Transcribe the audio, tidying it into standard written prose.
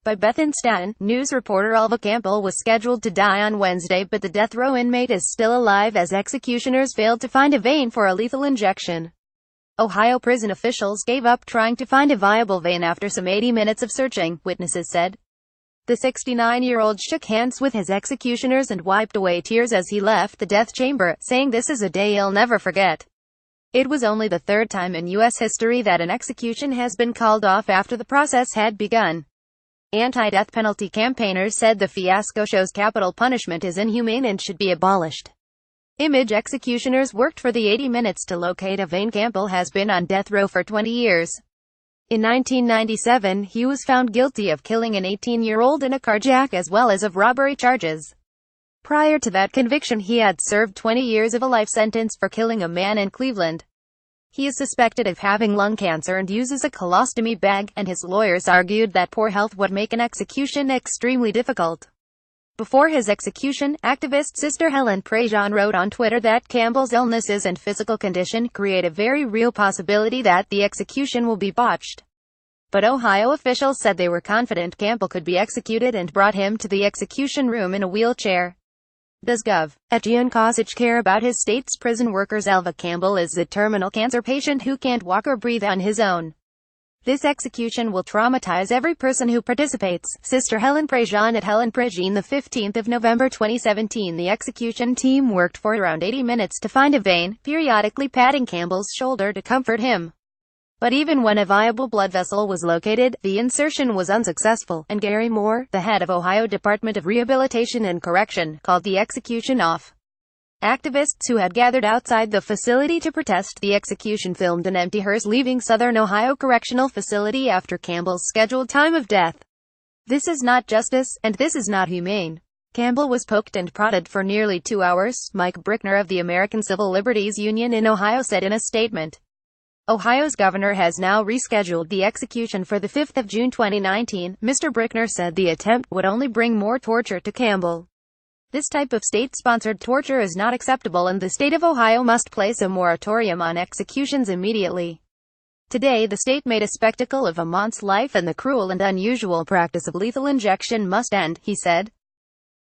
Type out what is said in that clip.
By Bethan Staton, news reporter Alva Campbell was scheduled to die on Wednesday, but the death row inmate is still alive as executioners failed to find a vein for a lethal injection. Ohio prison officials gave up trying to find a viable vein after some 80 minutes of searching, witnesses said. The 69-year-old shook hands with his executioners and wiped away tears as he left the death chamber, saying this is a day he'll never forget. It was only the third time in U.S. history that an execution has been called off after the process had begun. Anti-death penalty campaigners said the fiasco shows capital punishment is inhumane and should be abolished. Image executioners worked for the 80 minutes to locate a vein. Campbell has been on death row for 20 years. In 1997, he was found guilty of killing an 18-year-old in a carjack as well as of robbery charges. Prior to that conviction, he had served 20 years of a life sentence for killing a man in Cleveland. He is suspected of having lung cancer and uses a colostomy bag, and his lawyers argued that poor health would make an execution extremely difficult. Before his execution, activist Sister Helen Prejean wrote on Twitter that Campbell's illnesses and physical condition create a very real possibility that the execution will be botched. But Ohio officials said they were confident Campbell could be executed and brought him to the execution room in a wheelchair. Does Gov. Etienne Kosich care about his state's prison workers? Alva Campbell is a terminal cancer patient who can't walk or breathe on his own. This execution will traumatize every person who participates. Sister Helen Prejean at Helen Prejean. The 15th of November 2017, the execution team worked for around 80 minutes to find a vein, periodically patting Campbell's shoulder to comfort him. But even when a viable blood vessel was located, the insertion was unsuccessful, and Gary Moore, the head of Ohio Department of Rehabilitation and Correction, called the execution off. Activists who had gathered outside the facility to protest the execution filmed an empty hearse leaving Southern Ohio Correctional Facility after Campbell's scheduled time of death. This is not justice, and this is not humane. Campbell was poked and prodded for nearly 2 hours, Mike Brickner of the American Civil Liberties Union in Ohio said in a statement. Ohio's governor has now rescheduled the execution for the 5th of June 2019. Mr. Brickner said the attempt would only bring more torture to Campbell. This type of state-sponsored torture is not acceptable, and the state of Ohio must place a moratorium on executions immediately. Today the state made a spectacle of a man's life, and the cruel and unusual practice of lethal injection must end, he said.